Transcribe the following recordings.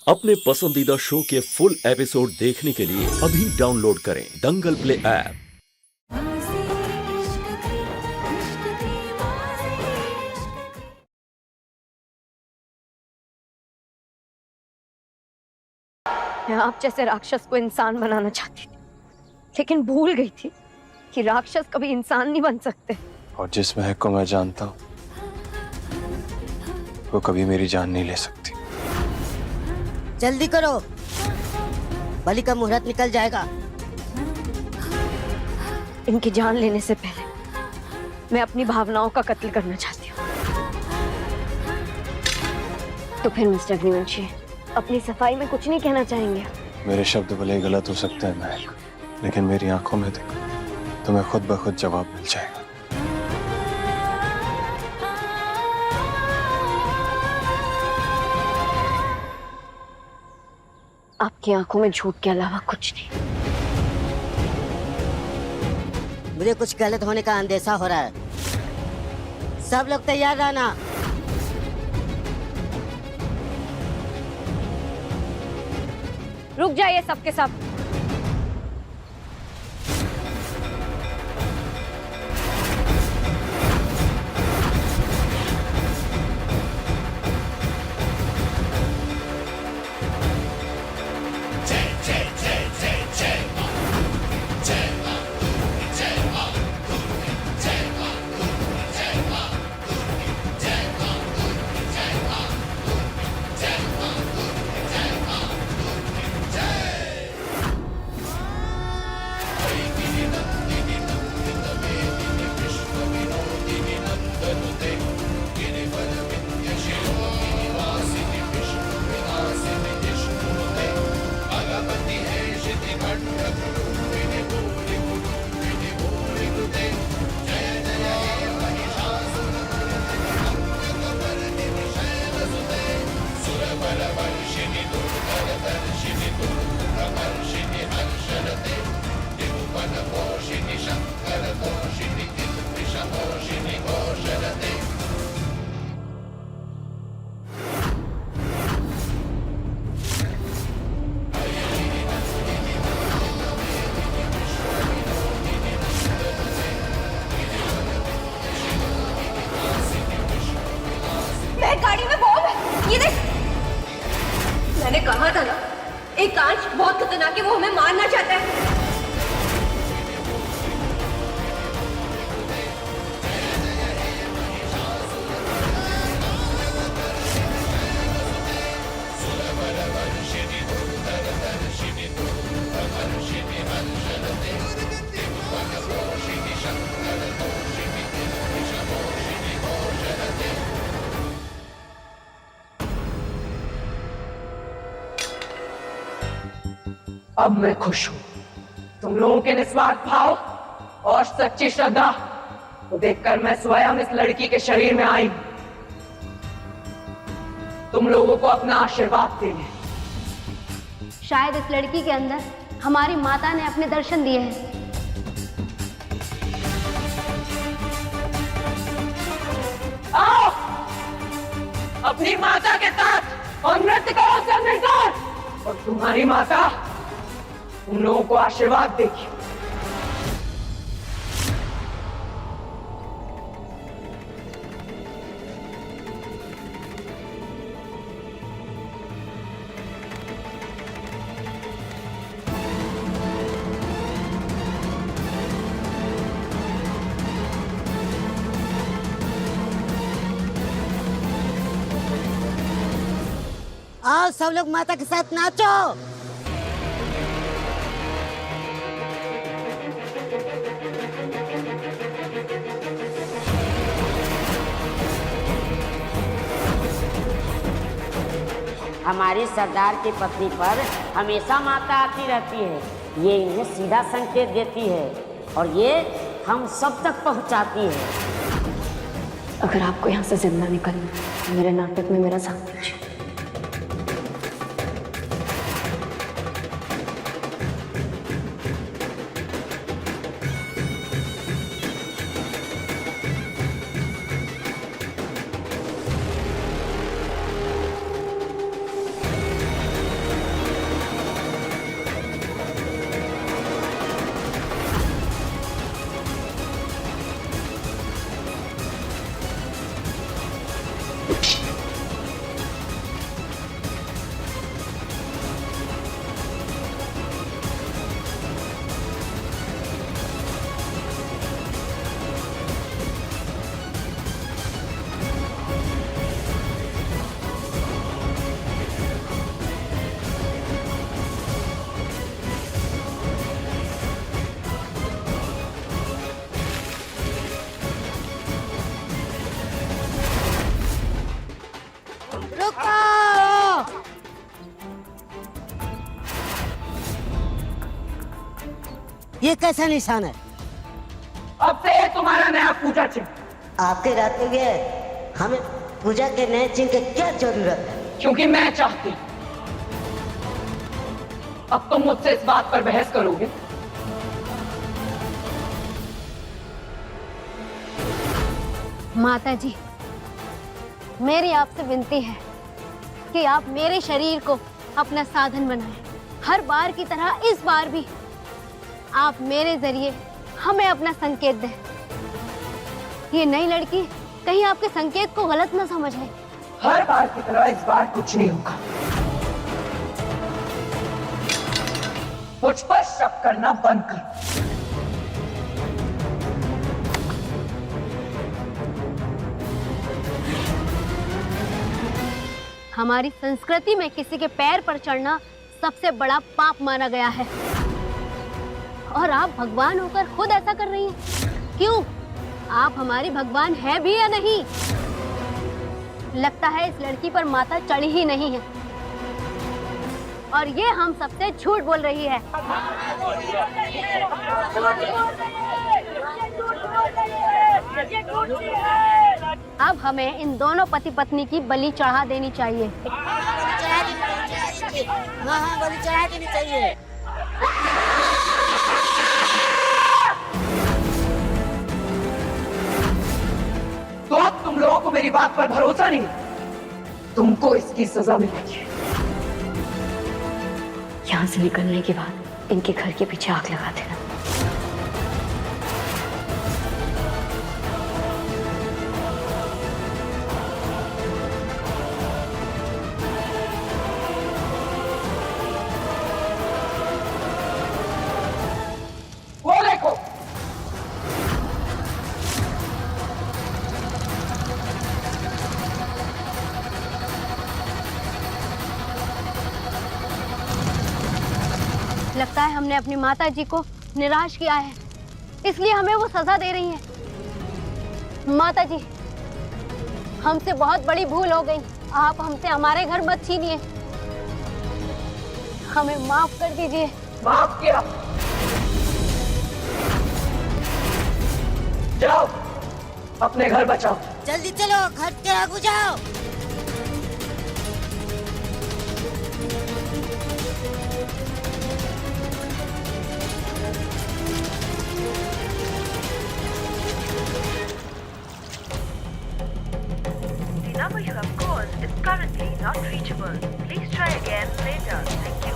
अपने पसंदीदा शो के फुल एपिसोड देखने के लिए अभी डाउनलोड करें दंगल प्ले ऐप। मैं आप जैसे राक्षस को इंसान बनाना चाहती थी, लेकिन भूल गई थी कि राक्षस कभी इंसान नहीं बन सकते। और जिस महक को मैं जानता हूँ वो कभी मेरी जान नहीं ले सकती। जल्दी करो, बलि का मुहूर्त निकल जाएगा। इनकी जान लेने से पहले मैं अपनी भावनाओं का कत्ल करना चाहती हूँ। तो फिर मिस्टर अग्निवंशी अपनी सफाई में कुछ नहीं कहना चाहेंगे? मेरे शब्द भले ही गलत हो सकते हैं महक, लेकिन मेरी आंखों में देखो तुम्हें खुद ब खुद जवाब मिल जाएगा। आपकी आंखों में झूठ के अलावा कुछ नहीं। मुझे कुछ गलत होने का अंदेशा हो रहा है। सब लोग तैयार रहना। रुक जाइए सबके सब। गाड़ी में बॉम्ब है, ये देख। मैंने कहा था ना, एक कांच बहुत खतरनाक है, वो हमें मारना चाहता है। अब मैं खुश हूं। तुम लोगों के निस्वार्थ भाव और सच्ची श्रद्धा को देखकर मैं स्वयं इस लड़की के शरीर में आई। तुम लोगों को अपना आशीर्वाद देने। शायद इस लड़की के अंदर हमारी माता ने अपने दर्शन दिए हैं। आओ अपनी माता के साथ और नृत्य करो सब मिलकर, और तुम्हारी माता तुम लोगों को आशीर्वाद देगी। आओ सब लोग माता के साथ नाचो। हमारी सरदार की पत्नी पर हमेशा माता आती रहती है। ये इन्हें सीधा संकेत देती है और ये हम सब तक पहुंचाती है। अगर आपको यहाँ से जिंदा निकलना है, मेरे नाटक में मेरा साथ दीजिए। ये कैसा निशान है? अब से ये तुम्हारा नया पूजा चिन्ह। आपके रहते हुए हमें पूजा के नए चिन्ह की क्या जरूरत है? क्योंकि मैं चाहती हूं। अब तुम मुझसे इस बात पर बहस करोगे? माता जी, मेरी आपसे विनती है कि आप मेरे शरीर को अपना साधन बनाएं। हर बार की तरह इस बार भी आप मेरे जरिए हमें अपना संकेत दें। ये नई लड़की कहीं आपके संकेत को गलत न समझे। हर बार की तरह इस बार कुछ नहीं होगा। मुझ पर शक करना बंद करो। हमारी संस्कृति में किसी के पैर पर चढ़ना सबसे बड़ा पाप माना गया है, और आप भगवान होकर खुद ऐसा कर रही हैं। क्यों? आप हमारी भगवान है भी या नहीं? लगता है इस लड़की पर माता चढ़ी ही नहीं है, और ये हम सबसे झूठ बोल रही है। अब हमें इन दोनों पति पत्नी की बलि चढ़ा देनी चाहिए। हाँ, बलि चढ़ा देनी चाहिए। तो अब तुम लोगों को मेरी बात पर भरोसा नहीं? तुमको इसकी सजा मिलेगी। यहाँ से निकलने के बाद इनके घर के पीछे आग लगा देना। वो देखो, लगता है हमने अपनी माता जी को निराश किया है, इसलिए हमें वो सजा दे रही है। माता जी, हमसे बहुत बड़ी भूल हो गई। आप हमसे हमारे घर मत छीनिए, हमें माफ कर दीजिए। माफ किया। जाओ, अपने घर बचाओ। जल्दी चलो, घर के आगे जाओ। The number you have called is currently not reachable. Please try again later. Thank you.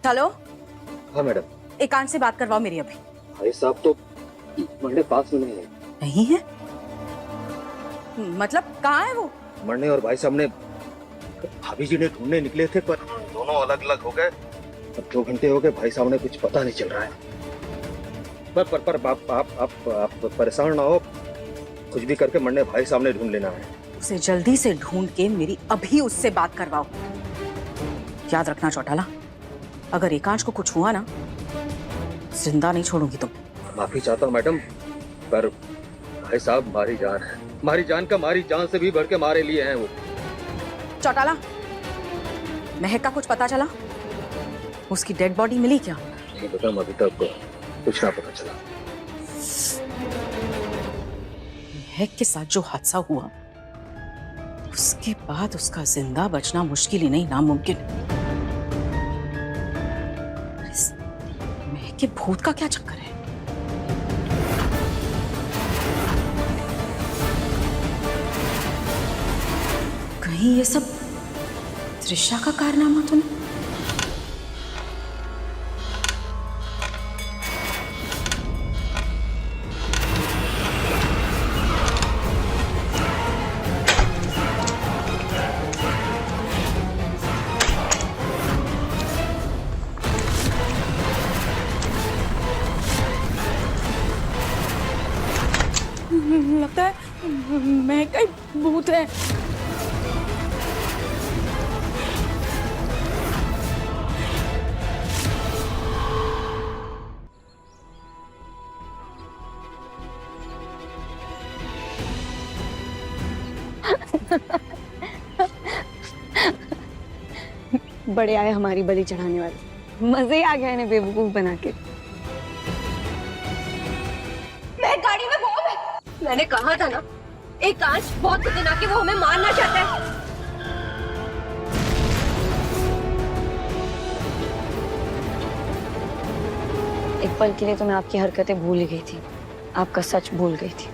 Hello, हाँ मैडम। एकांत से बात करवाओ मेरी अभी। भाई साहब तो मरने पास में नहीं है। नहीं है? मतलब कहाँ है वो? मरने और भाई साहब ने भाभी जी ने ढूंढने निकले थे, पर दोनों अलग अलग हो गए। अब 2 घंटे हो गए, भाई साहब ने कुछ पता नहीं चल रहा है। पर आप परेशान ना हो, कुछ भी करके मरने भाई साहब ने ढूंढ लेना है। उसे जल्दी से ढूंढ के मेरी अभी उससे बात करवाओ। याद रखना चौटाला, अगर एकांश को कुछ हुआ ना, जिंदा नहीं छोड़ूंगी तुम। माफी चाहता हूँ मैडम, पर भाई साहब मारी जान है। मारी जान का मारी जान से भी बढ़ के मारे लिए हैं वो। चौटाला, महक का कुछ पता चला? उसकी डेड बॉडी मिली क्या? नहीं पता, अभी तक कुछ ना पता चला। महक के साथ जो हादसा हुआ, उसके बाद उसका जिंदा बचना मुश्किल ही नहीं, नामुमकिन। महक के भूत का क्या चक्कर है? कहीं ये सब त्रिशा का कारनामा तो नहीं? लगता है महक का ही भूत है। बड़े आए हमारी बलि चढ़ाने वाले। मजे ही आ गया इन्हें बेवकूफ बना के। मैं गाड़ी में बॉम्ब है। मैंने कहा था ना, एक कांच बहुत खतरनाक है, वो हमें मारना चाहता है। एक पल के लिए तो मैं आपकी हरकतें भूल ही गई थी, आपका सच भूल गई थी।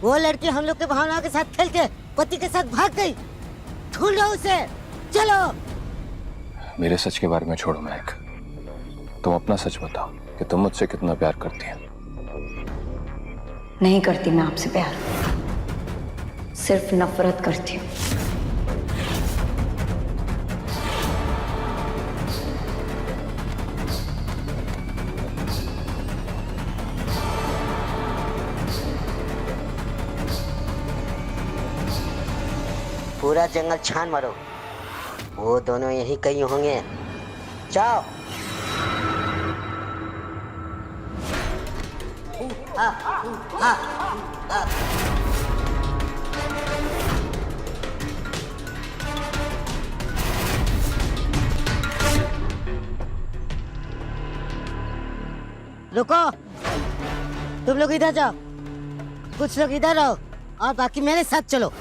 वो लड़की हम लोग के भावनाओं के साथ खेल के पति के साथ भाग गई। ढूंढो उसे, चलो। मेरे सच के बारे में छोड़ो महक, तुम अपना सच बताओ कि तुम मुझसे कितना प्यार करती हैं। नहीं करती मैं आपसे प्यार, सिर्फ नफरत करती हूँ। पूरा जंगल छान मारो, वो दोनों यहीं कहीं होंगे। जाओ। रुको, तुम लोग इधर जाओ, कुछ लोग इधर रहो और बाकी मेरे साथ चलो।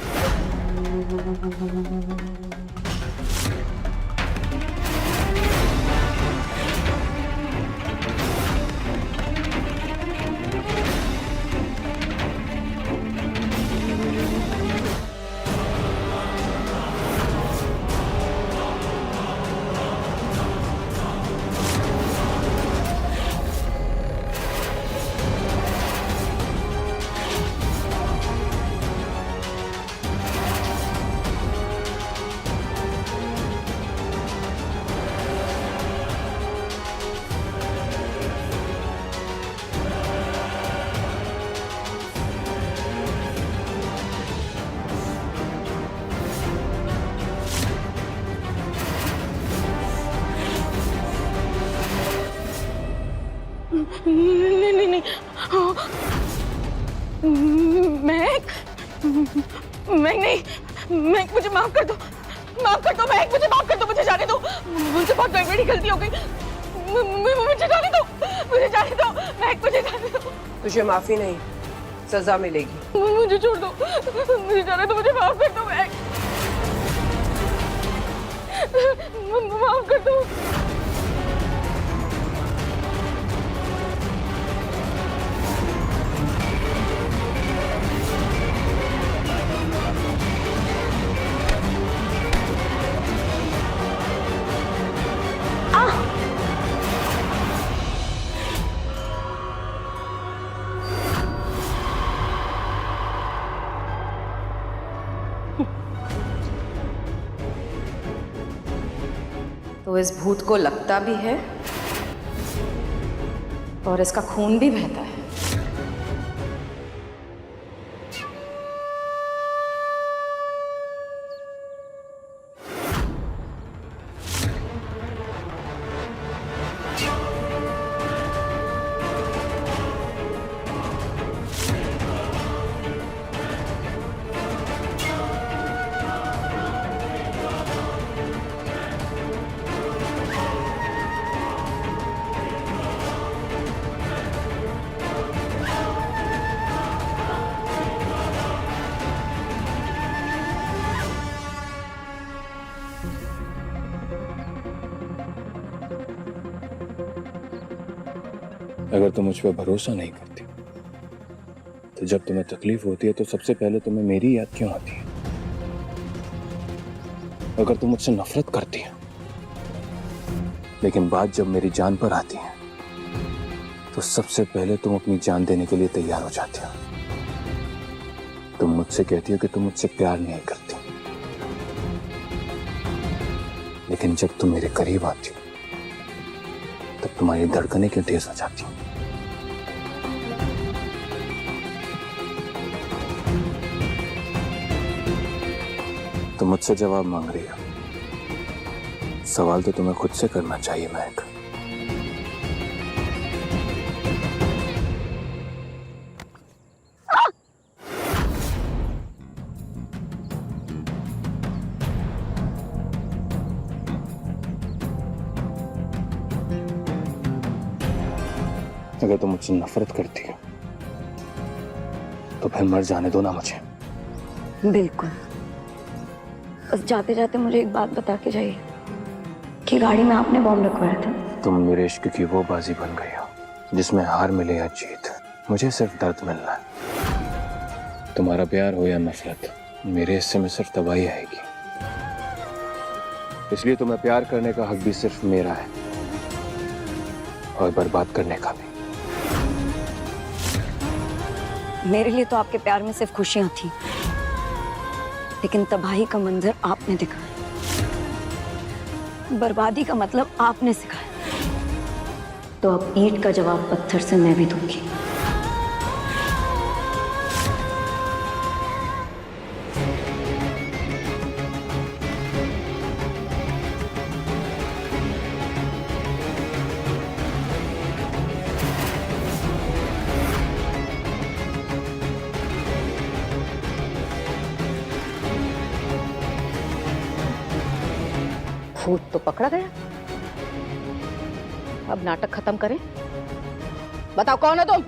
नहीं। मैं नहीं, मुझे माफ कर दो, मुझे माफ कर दो, मुझे जाने दो, मुझसे बहुत बड़ी गलती हो गई, मुझे जाने दो, मुझे जाने दो। तुझे माफी नहीं, सजा मिलेगी। मुझे छोड़ दो, मुझे जाने दो, मुझे माफ कर दो, माफ कर दो। तो इस भूत को लगता भी है और इसका खून भी बहता है। अगर तुम मुझ पर भरोसा नहीं करती तो जब तुम्हें तकलीफ होती है तो सबसे पहले तुम्हें मेरी याद क्यों आती है? अगर तुम मुझसे नफरत करती है लेकिन बात जब मेरी जान पर आती है तो सबसे पहले तुम अपनी जान देने के लिए तैयार हो जाती हो। तुम मुझसे कहती हो कि तुम मुझसे प्यार नहीं करती, लेकिन जब तुम मेरे करीब आती हो तब तुम्हारी धड़कनें क्यों तेज हो जाती हैं? तुम मुझसे जवाब मांग रही हो, सवाल तो तुम्हें खुद से करना चाहिए महक। अगर तुम मुझसे नफरत करती हो तो फिर मर जाने दो ना मुझे। बिल्कुल। बस जाते जाते मुझे एक बात बता के जाइए कि गाड़ी में आपने बॉम्ब रखवाया था। तुम मेरे इश्क की वो बाजी बन गई हो जिसमें हार मिले या जीत, मुझे सिर्फ दर्द मिलना है। तुम्हारा प्यार हो या नफरत, मेरे हिस्से में सिर्फ तबाही आएगी। इसलिए तुम्हें प्यार करने का हक भी सिर्फ मेरा है और बर्बाद करने का भी। मेरे लिए तो आपके प्यार में सिर्फ खुशियां थी, लेकिन तबाही का मंजर आपने दिखाया, बर्बादी का मतलब आपने सिखाया। तो अब ईंट का जवाब पत्थर से मैं भी दूंगी। भूत तो पकड़ा गया, अब नाटक खत्म करें। बताओ कौन है तुम?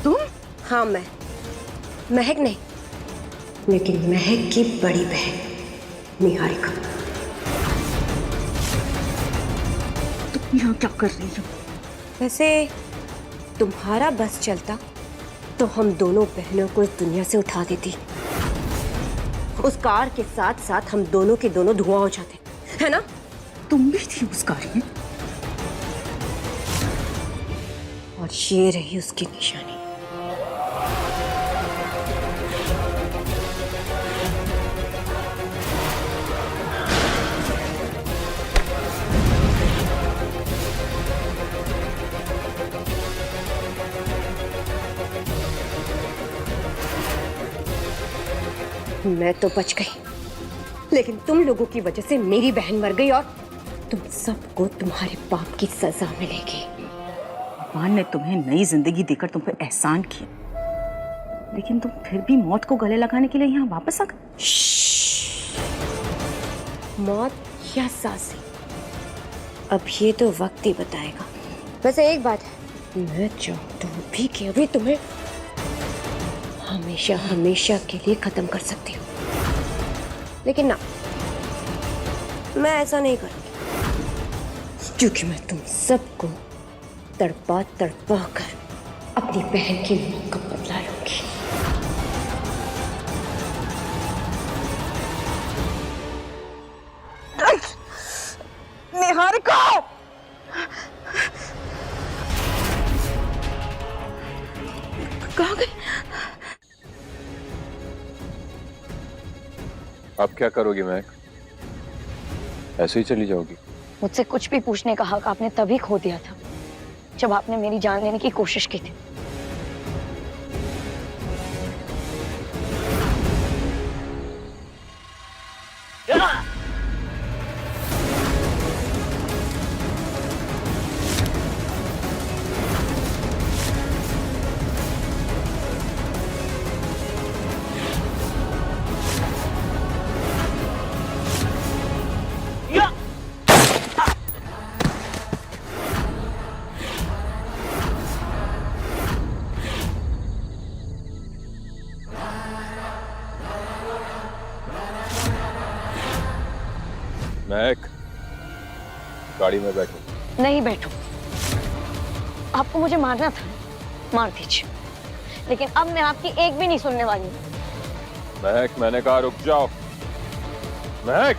तुम? हाँ मैं, महक नहीं, लेकिन महक की बड़ी बहन निहारिका। तुम यहाँ क्या कर रही हो? वैसे तुम्हारा बस चलता तो हम दोनों बहनों को इस दुनिया से उठा देती। उस कार के साथ साथ हम दोनों के दोनों धुआं हो जाते, है ना? तुम भी थी उस कार में, और ये रही उसकी निशानी। मैं तो बच गई, लेकिन तुम लोगों की वजह से मेरी बहन मर गई और तुम सबको तुम्हारे पाप की सजा मिलेगी। भगवान ने तुम्हें नई जिंदगी देकर तुम पे एहसान किया, लेकिन तुम फिर भी मौत को गले लगाने के लिए यहाँ वापस आ गए। मौत या सांसें, अब ये तो वक्त ही बताएगा। वैसे एक बात है, मैं चाहता हूँ भी कि अभी तुम्हें हमेशा हमेशा के लिए खत्म कर सकती हूँ, लेकिन ना, मैं ऐसा नहीं करूँगी, क्योंकि मैं तुम सबको तड़पा तड़पा कर अपनी बहन की मौत का बदला लूंगी। निहारिका! कहाँ गई? अब क्या करोगी महक? ऐसे ही चली जाओगी? मुझसे कुछ भी पूछने का हक आपने तभी खो दिया था जब आपने मेरी जान लेने की कोशिश की थी। महक, गाड़ी में बैठो। नहीं बैठो। आपको मुझे मारना था, मार दीजिए, लेकिन अब मैं आपकी एक भी नहीं सुनने वाली। महक, मैंने कहा रुक जाओ। महक!